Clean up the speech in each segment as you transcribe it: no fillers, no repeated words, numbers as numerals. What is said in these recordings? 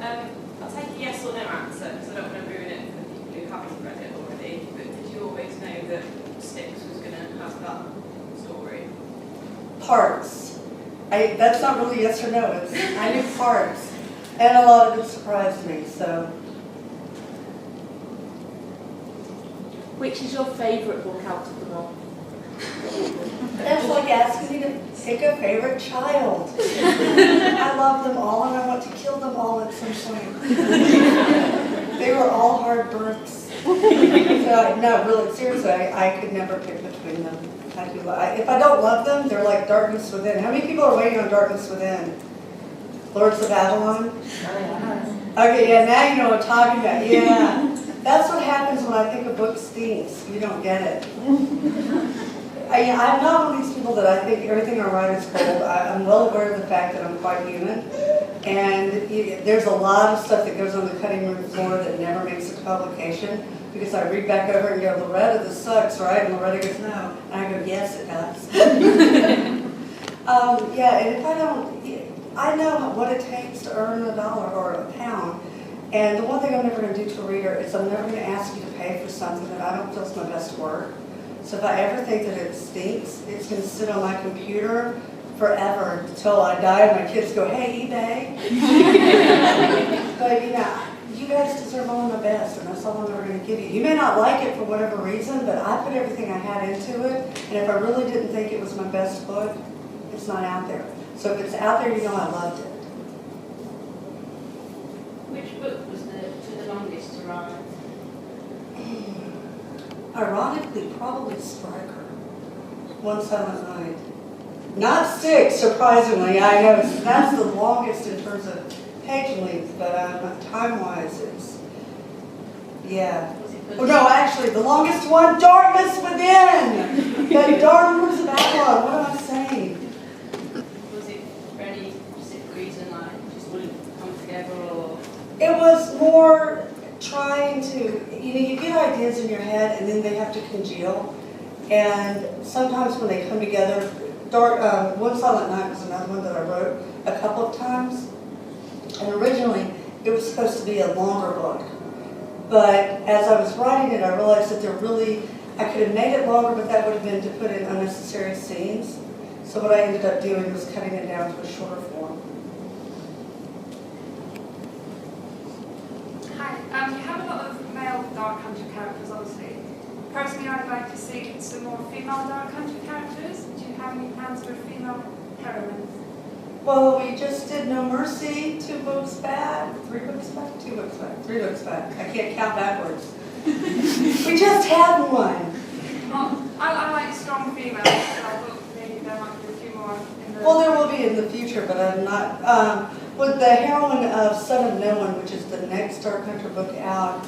I'll take a yes or no answer because I don't want to ruin it for people who haven't read it already. But did you always know that Styxx was going to have that story? Parts. That's not really yes or no. I knew parts. And a lot of it surprised me, so. Which is your favourite book out of them all? That's like asking me to pick a favorite child. I love them all and I want to kill them all at some point. They were all hard births. So, no, really, seriously, I could never pick between them. If I don't love them, they're like Darkness Within. How many people are waiting on Darkness Within? Lords of Babylon? Okay, yeah, now you know what I'm talking about. Yeah. That's what happens when I think a book stinks. You don't get it. I'm not one of these people that I think everything I write is cold. I'm well aware of the fact that I'm quite human. And there's a lot of stuff that goes on the cutting room floor that never makes a publication. Because I read back over and go, Loretta, this sucks, right? And Loretta goes, no. And I go, yes, it does. Yeah, and if I don't, I know what it takes to earn $1 or £1. And the one thing I'm never going to do to a reader is I'm never going to ask you to pay for something that I don't feel is my best work. So if I ever think that it stinks, it's going to sit on my computer forever until I die and my kids go, hey, eBay. But you guys deserve all my best, and that's all I'm ever going to give you. You may not like it for whatever reason, but I put everything I had into it, and if I really didn't think it was my best book, it's not out there. So if it's out there, you know I loved it. Which book was the longest to write? Ironically, probably Striker. One Silent Night. Not Styxx, surprisingly. I know that's the longest in terms of page length, but time-wise, it's, yeah. Oh, no, actually, the longest one, Darkness Within! The darn Lords of Babylon, what am I saying? Was it for any specific reason, like, just wouldn't come together, or? It was more trying to, you get ideas in your head and then they have to congeal. And sometimes when they come together, One Silent Night was another one that I wrote a couple of times. And originally, it was supposed to be a longer book. But as I was writing it, I realized that I could have made it longer, but that would have been to put in unnecessary scenes. So what I ended up doing was cutting it down to a shorter form. Hi, you have a lot of male Dark Hunter characters, obviously. Personally, I'd like to see some more female Dark Hunter characters. Do you have any plans for female heroines? Well, we just did No Mercy 2 books back, 3 books back, 2 books back, 3 books back. I can't count backwards. We just had one. Well, I like strong females, so I thought maybe there might be a few more in the... Well, there will be in the future, but I'm not. With the heroine of Son of No One, which is the next Dark Hunter book out,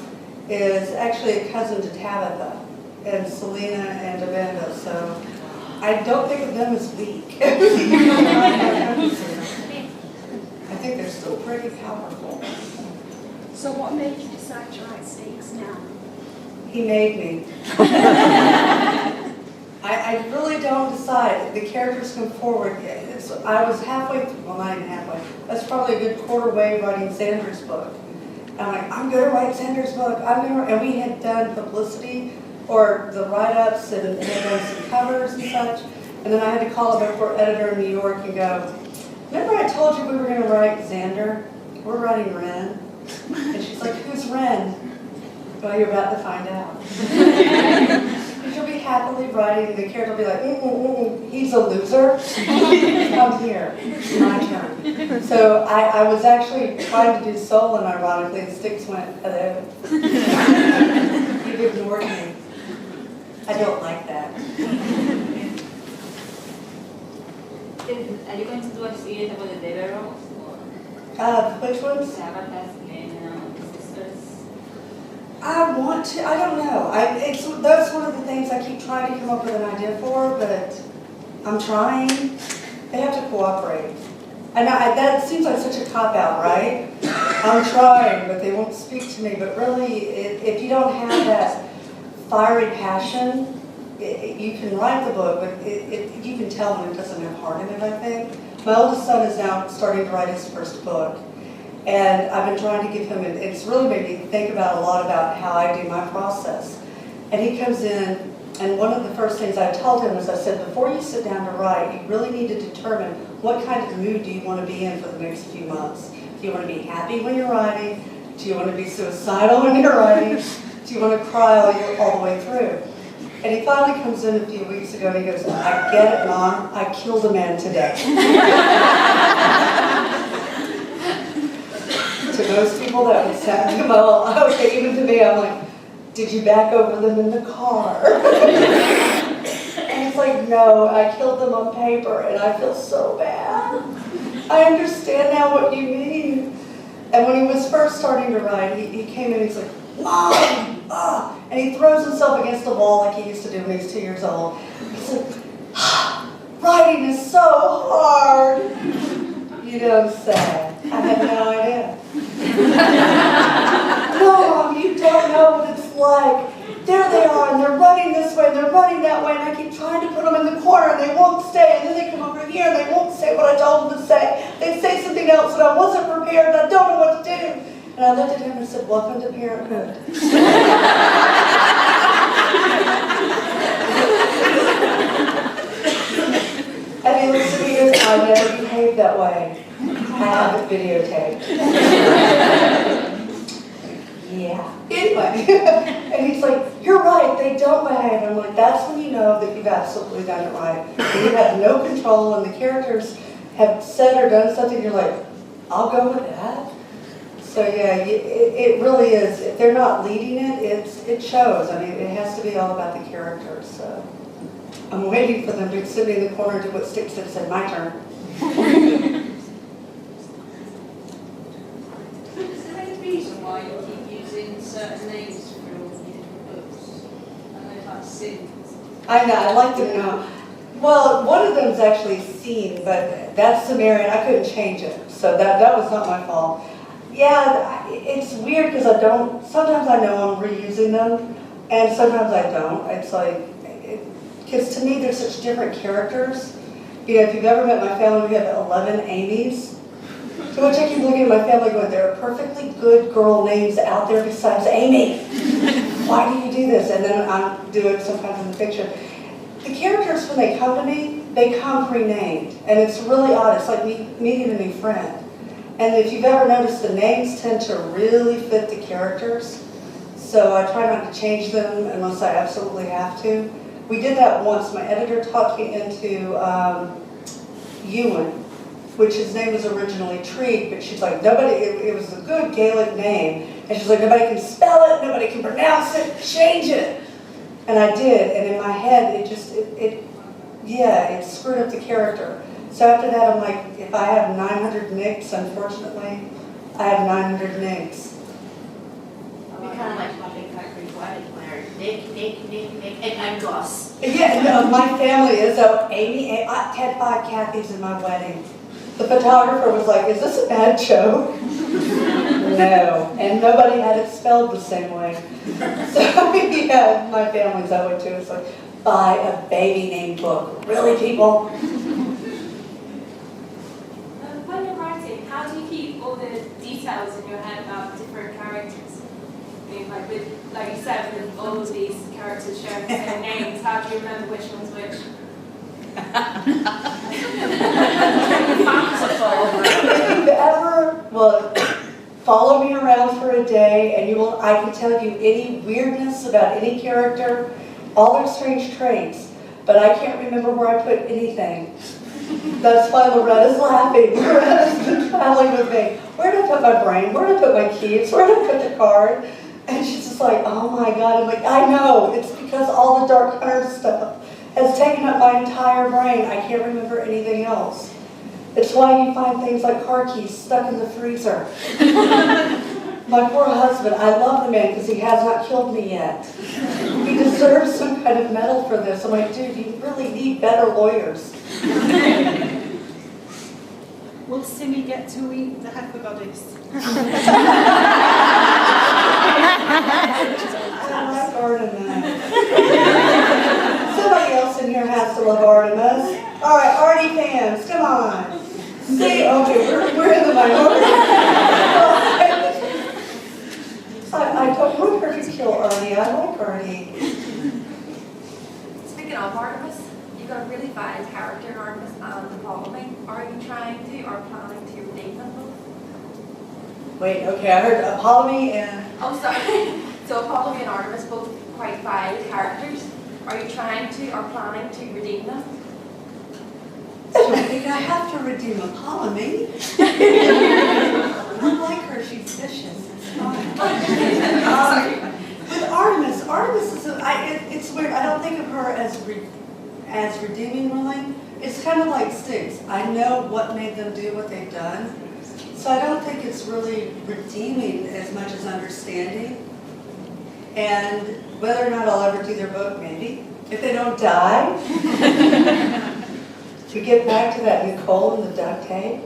is actually a cousin to Tabitha and Selena and Amanda, so I don't think of them as weak. I think they're still pretty powerful. So what made you decide to write Styxx now? He made me. I really don't decide. The characters come forward. I was halfway through, well, not even halfway. That's probably a good quarter way writing Xander's book. I'm like, I'm going to write Xander's book. And we had done publicity or the write-ups and had done some covers and such. And then I had to call up our editor in New York and go, remember I told you we were going to write Xander? We're writing Ren. And she's like, who's Ren? Well, you're about to find out. She'll be happily writing, and the character will be like, he's a loser. Come here, it's my turn. So I was actually trying to do Solon, ironically, and Styxx went, hello. You've ignored me. I don't like that. Are you going to do a series about the Devereaux? Which ones? The Agatha and the sisters? I want to, I don't know. That's one of the things I keep trying to come up with an idea for, but I'm trying. They have to cooperate. And that seems like such a cop-out, right? I'm trying, but they won't speak to me. But really, if you don't have that fiery passion, you can write the book, but you can tell when it doesn't have heart in it, I think. My oldest son is now starting to write his first book. And I've been trying to give him, it's really made me think about a lot about how I do my process. And he comes in, and one of the first things I told him is I said, before you sit down to write, you really need to determine what kind of mood do you want to be in for the next few months. Do you want to be happy when you're writing? Do you want to be suicidal when you're writing? Do you want to cry all the way through? And he finally comes in a few weeks ago and he goes, I get it, Mom, I killed a man today. To most people that would sound, well, okay, even to me, I'm like, did you back over them in the car? And it's like, no, I killed them on paper and I feel so bad. I understand now what you mean. And when he was first starting to write, he came in and he's like, Mom! And he throws himself against the wall like he used to do when he was 2 years old. He's like, writing is so hard. You don't say. I had no idea. No, Mom, you don't know what it's like. There they are, and they're running this way, and they're running that way, and I keep trying to put them in the corner, and they won't stay, and then they come over here, and they won't say what I told them to say. They say something else, and I wasn't prepared, and I don't know what to do. And I looked at him and said, welcome to parenthood. And he looks at me and goes, I never behaved that way. I have it videotaped. Yeah. Anyway, and he's like, you're right, they don't behave. I'm like, that's when you know that you've absolutely done it right. When you have no control and the characters have said or done something, you're like, I'll go with that. So yeah, it really is. If they're not leading it, it shows. I mean, it has to be all about the characters. So I'm waiting for them to sit in the corner and do what Styxx said, my turn. Is there any reason why you keep using certain names for all your different books? I know that's sin. I know, I like to know. Well, one of them is actually Scene, but that's Sumerian. I couldn't change it, so that was not my fault. Yeah, it's weird because sometimes I know I'm reusing them, and sometimes I don't. It's like, because to me they're such different characters. You know, if you've ever met my family, we have 11 Amy's. To which I keep looking at my family going, there are perfectly good girl names out there besides Amy. Why do you do this? And then I do it sometimes in the fiction. The characters, when they come to me, they come pre-named. And it's really odd. It's like meeting a new friend. And if you've ever noticed, the names tend to really fit the characters. So I try not to change them unless I absolutely have to. We did that once. My editor talked me into Ewan, which his name was originally Treat, but she's like, it was a good Gaelic name. And she's like, nobody can spell it, nobody can pronounce it, change it. And I did, and in my head, it screwed up the character. So after that, I'm like, if I have 900 nicks, unfortunately, I have 900 nicks. We kind of like having Factory wedding where Nick, and Gus. Yeah, no, my family is. So Amy, I had 5 Kathys in my wedding. The photographer was like, is this a bad joke? No, and nobody had it spelled the same way. So yeah, my family's that way too. It's like, buy a baby name book. Really, people? When you're writing, how do you keep all the details in your head about different characters? I mean, like you said, with all of these characters sharing the same names, how do you remember which one's which? If you've ever, follow me around for a day, and I can tell you any weirdness about any character, all their strange traits, but I can't remember where I put anything. That's why Loretta's laughing. Loretta's been traveling with me. Where did I put my brain? Where did I put my keys? Where did I put the card? And she's just like, oh my God. I'm like, I know. It's because all the Dark Hunter stuff has taken up my entire brain. I can't remember anything else. It's why you find things like car keys stuck in the freezer. My poor husband, I love the man because he has not killed me yet. He deserves some kind of medal for this. I'm like, dude, you really need better lawyers. Will Simi get to eat the heifer goddess? I like Artemis. Somebody else in here has to love Artemis. All right, Artie fans, come on. See, okay, we're in the minority. Wait, okay, I heard Apollomy and, Oh, sorry. So Apollo and Artemis, both quite vile characters. Are you trying to or planning to redeem them? I don't think I have to redeem Apollomy. I like her, she's vicious, it's fine. With Artemis is, it's weird, I don't think of her as redeeming really. It's kind of like Styxx. I know what made them do what they've done. So I don't think it's really redeeming as much as understanding. And whether or not I'll ever do their book, maybe. If they don't die. To get back to that Nicole and the duct tape.